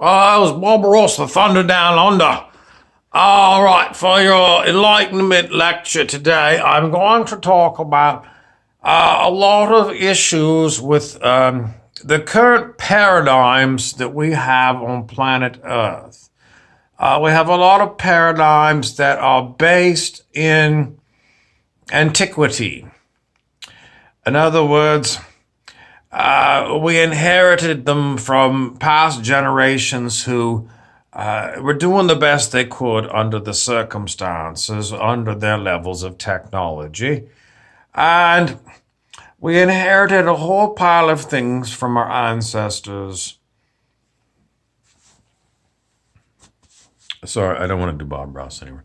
That was Bob Ross, the Thunder Down Under. All right, for your enlightenment lecture today, I'm going to talk about a lot of issues with the current paradigms that we have on planet Earth. We have a lot of paradigms that are based in antiquity. In other words, we inherited them from past generations who were doing the best they could under the circumstances, under their levels of technology. And we inherited a whole pile of things from our ancestors. Sorry, I don't want to do Bob Ross anymore,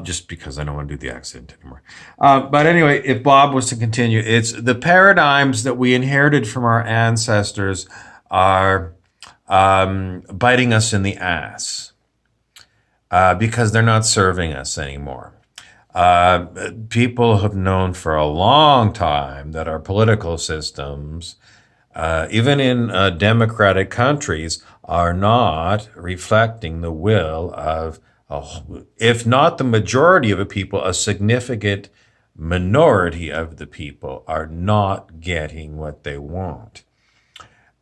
just because I don't want to do the accent anymore. But anyway, if Bob was to continue, it's the paradigms that we inherited from our ancestors are biting us in the ass because they're not serving us anymore. People have known for a long time that our political systems, even in democratic countries, are not reflecting the will of, if not the majority of the people, a significant minority of the people are not getting what they want.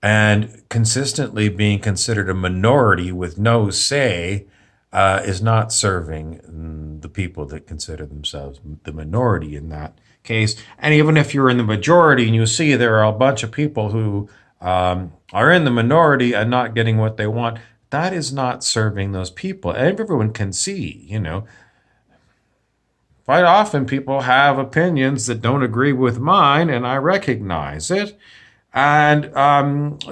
And consistently being considered a minority with no say is not serving the people that consider themselves the minority in that case. And even if you're in the majority and you see there are a bunch of people who are in the minority and not getting what they want, that is not serving those people. And everyone can see, quite often people have opinions that don't agree with mine, and I recognize it. And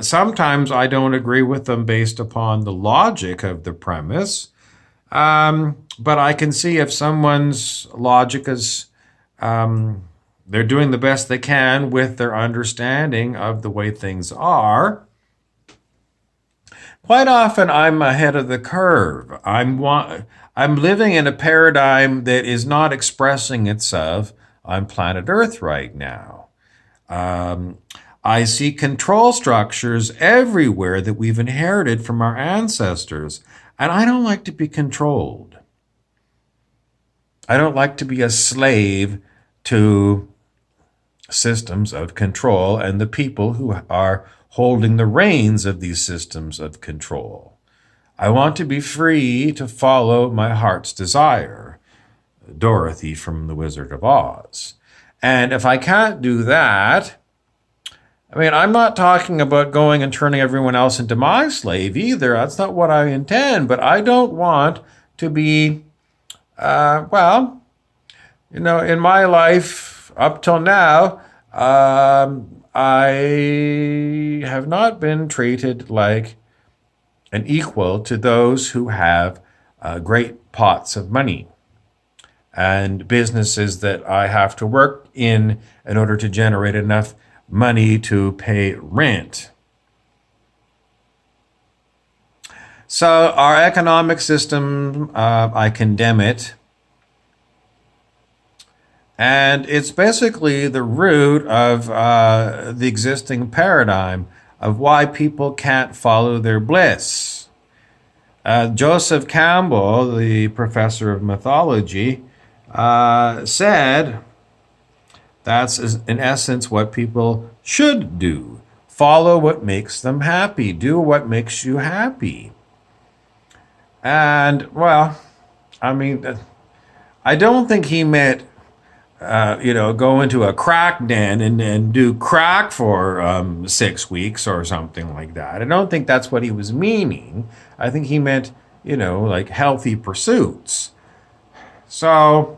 sometimes I don't agree with them based upon the logic of the premise. But I can see if someone's logic is, they're doing the best they can with their understanding of the way things are. Quite often I'm ahead of the curve. I'm living in a paradigm that is not expressing itself on planet Earth right now. I see control structures everywhere that we've inherited from our ancestors, and I don't like to be controlled. I don't like to be a slave to systems of control and the people who are holding the reins of these systems of control. I want to be free to follow my heart's desire, Dorothy from The Wizard of Oz. And if I can't do that, I'm not talking about going and turning everyone else into my slave either. That's not what I intend, but I don't want to be, in my life up till now, I have not been treated like an equal to those who have great pots of money and businesses that I have to work in order to generate enough money to pay rent. So our economic system, I condemn it. And it's basically the root of the existing paradigm of why people can't follow their bliss. Joseph Campbell, the professor of mythology, said that's in essence what people should do. Follow what makes them happy. Do what makes you happy. And, I don't think he meant go into a crack den and do crack for 6 weeks or something like that. I don't think that's what he was meaning. I think he meant, like healthy pursuits. So,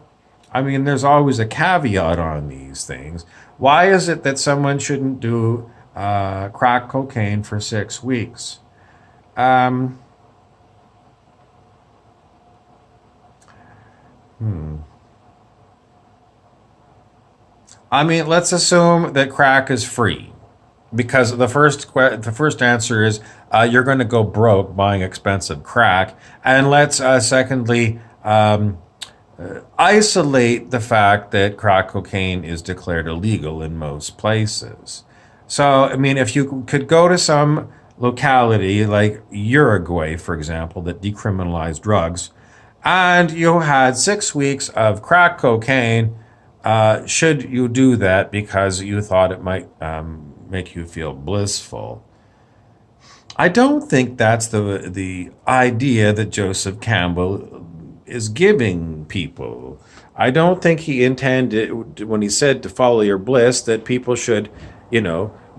there's always a caveat on these things. Why is it that someone shouldn't do crack cocaine for 6 weeks? Let's assume that crack is free, because the first answer is you're going to go broke buying expensive crack, and let's secondly isolate the fact that crack cocaine is declared illegal in most places. So, if you could go to some locality like Uruguay, for example, that decriminalized drugs, and you had 6 weeks of crack cocaine, should you do that because you thought it might make you feel blissful? I don't think that's the idea that Joseph Campbell is giving people. I don't think he intended, when he said to follow your bliss, that people should,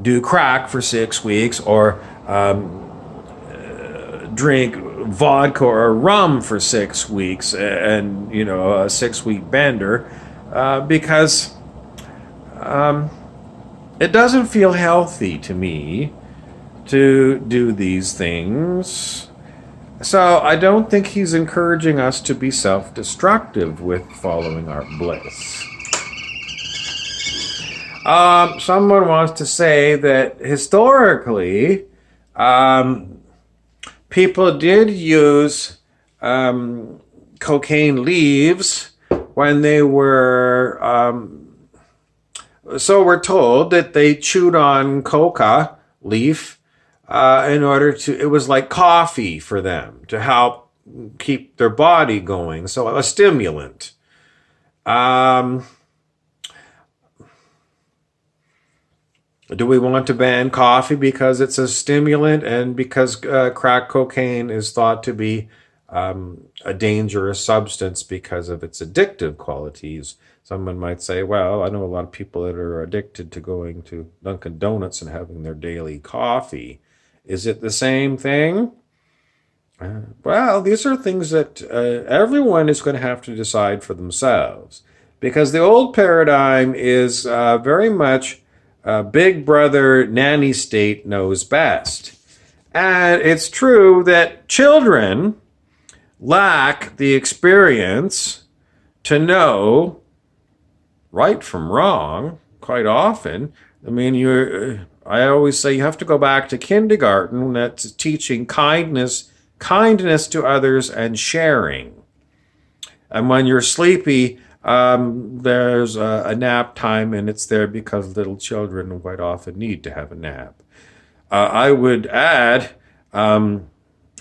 do crack for 6 weeks or drink vodka or rum for 6 weeks and, a 6 week bender, because it doesn't feel healthy to me to do these things. So I don't think he's encouraging us to be self-destructive with following our bliss. Someone wants to say that historically, people did use cocaine leaves when they were, so we're told that they chewed on coca leaf in order to, it was like coffee for them to help keep their body going. So a stimulant. Do we want to ban coffee because it's a stimulant and because crack cocaine is thought to be a dangerous substance because of its addictive qualities? Someone might say, well, I know a lot of people that are addicted to going to Dunkin' Donuts and having their daily coffee. Is it the same thing? Well, these are things that everyone is going to have to decide for themselves, because the old paradigm is very much big brother nanny state knows best. And it's true that children lack the experience to know right from wrong quite often. I mean, I always say you have to go back to kindergarten. That's teaching kindness to others and sharing. And when you're sleepy, there's a nap time, and it's there because little children quite often need to have a nap. I would add,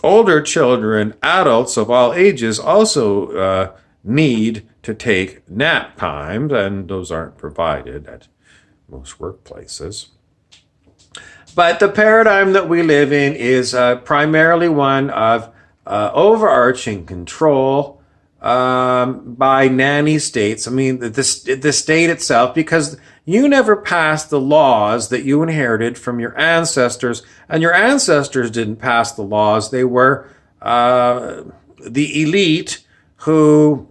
older children, adults of all ages also need to take nap times, and those aren't provided at most workplaces. But the paradigm that we live in is primarily one of overarching control by nanny states. I mean, the state itself, because you never passed the laws that you inherited from your ancestors, and your ancestors didn't pass the laws. They were the elite who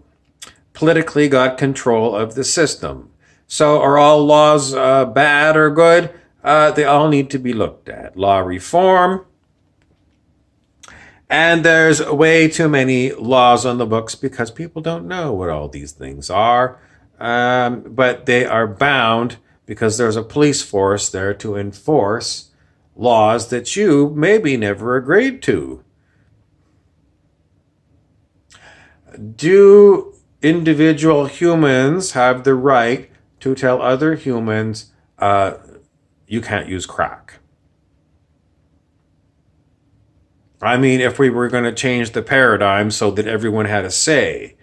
politically got control of the system. So are all laws bad or good? They all need to be looked at. Law reform. And there's way too many laws on the books because people don't know what all these things are. But they are bound because there's a police force there to enforce laws that you maybe never agreed to. Do individual humans have the right to tell other humans you can't use crack? I mean, if we were going to change the paradigm so that everyone had a say,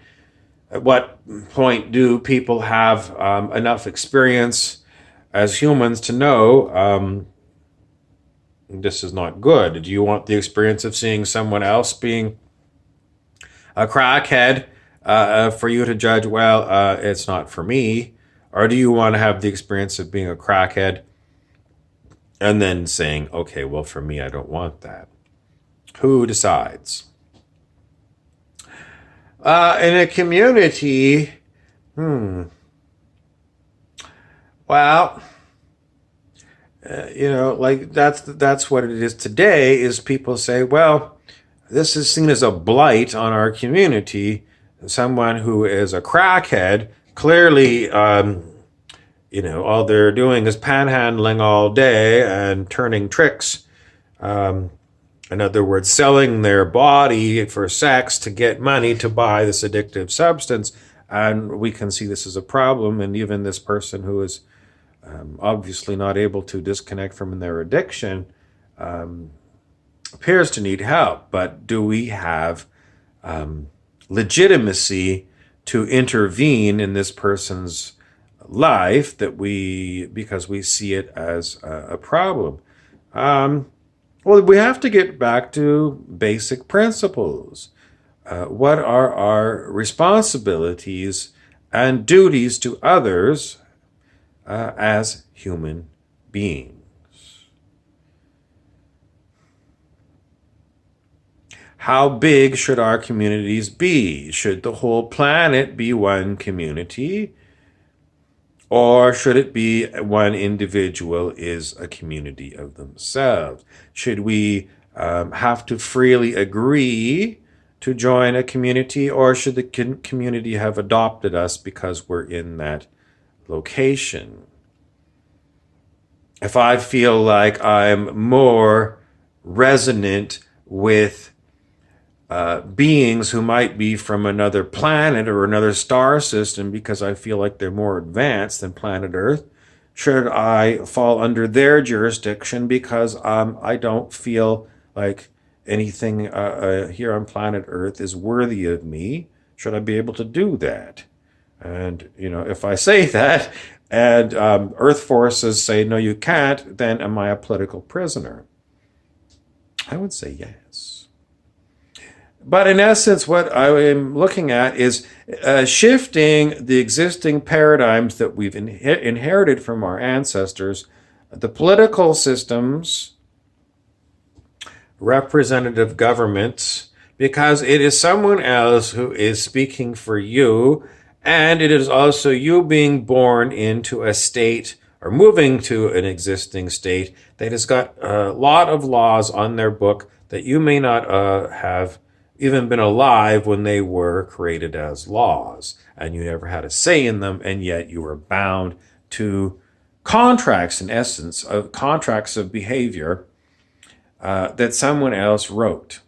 at what point do people have enough experience as humans to know this is not good? Do you want the experience of seeing someone else being a crackhead for you to judge, well, it's not for me? Or do you want to have the experience of being a crackhead and then saying, okay, well, for me, I don't want that? Who decides? In a community, well, like that's what it is today, is people say, well, this is seen as a blight on our community. Someone who is a crackhead, clearly, all they're doing is panhandling all day and turning tricks. In other words, selling their body for sex to get money to buy this addictive substance. And we can see this as a problem. And even this person who is obviously not able to disconnect from their addiction appears to need help, but do we have legitimacy to intervene in this person's life because we see it as a problem? Well, we have to get back to basic principles. What are our responsibilities and duties to others as human beings? How big should our communities be? Should the whole planet be one community? Or should it be one individual is a community of themselves? Should we have to freely agree to join a community, or should the community have adopted us because we're in that location? If I feel like I'm more resonant with beings who might be from another planet or another star system because I feel like they're more advanced than planet Earth, should I fall under their jurisdiction because I don't feel like anything here on planet Earth is worthy of me? Should I be able to do that? And, if I say that and Earth forces say, no, you can't, then am I a political prisoner? I would say yes. But in essence, what I am looking at is shifting the existing paradigms that we've inherited from our ancestors, the political systems, representative governments, because it is someone else who is speaking for you, and it is also you being born into a state or moving to an existing state that has got a lot of laws on their book that you may not have even been alive when they were created as laws, and you never had a say in them, and yet you were bound to contracts, in essence, of contracts of behavior that someone else wrote.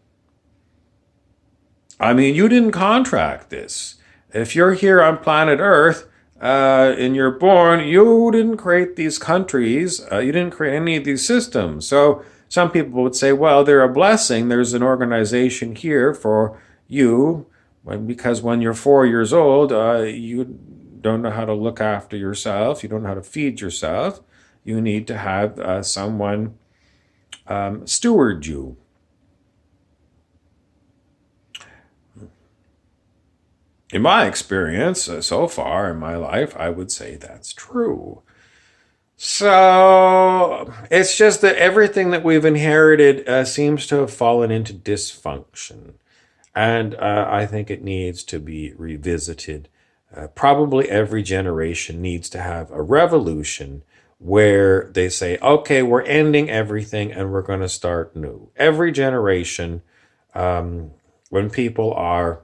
I mean, you didn't contract this. If you're here on planet Earth and you're born, you didn't create these countries. You didn't create any of these systems. So some people would say, well, they're a blessing. There's an organization here for you because when you're 4 years old, you don't know how to look after yourself. You don't know how to feed yourself. You need to have someone steward you. In my experience so far in my life, I would say that's true. So it's just that everything that we've inherited seems to have fallen into dysfunction. And I think it needs to be revisited. Probably every generation needs to have a revolution where they say, okay, we're ending everything and we're going to start new. Every generation, when people are,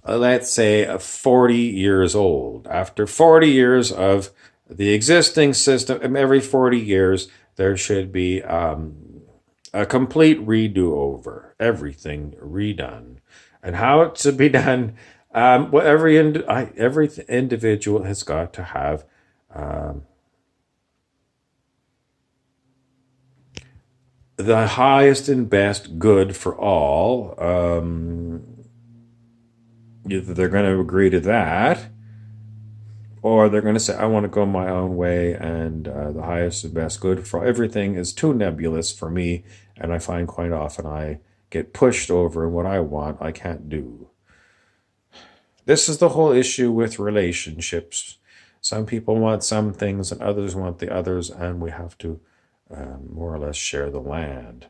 let's say, 40 years old, after 40 years of the existing system, every 40 years, there should be a complete redo over, everything redone. And how it should be done, well, every individual has got to have the highest and best good for all. Either they're going to agree to that, or they're going to say, I want to go my own way, and the highest and best good for everything is too nebulous for me, and I find quite often I get pushed over, and what I want, I can't do. This is the whole issue with relationships. Some people want some things, and others want the others, and we have to more or less share the land.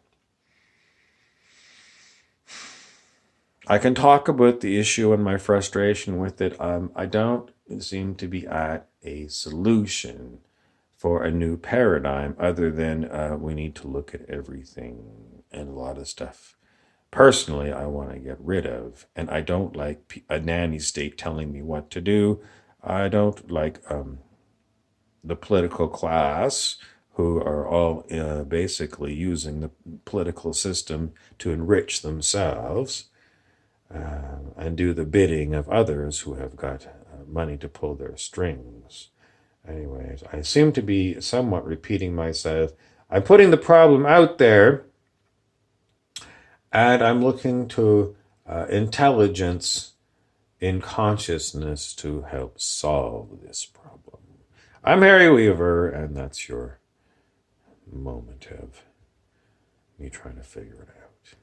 I can talk about the issue and my frustration with it. I don't seem to be at a solution for a new paradigm other than we need to look at everything and a lot of stuff. Personally, I want to get rid of, and I don't like a nanny state telling me what to do. I don't like the political class who are all basically using the political system to enrich themselves. And do the bidding of others who have got money to pull their strings. Anyways, I seem to be somewhat repeating myself. I'm putting the problem out there, And I'm looking to intelligence in consciousness to help solve this problem. I'm Harry Weaver, and that's your moment of me trying to figure it out.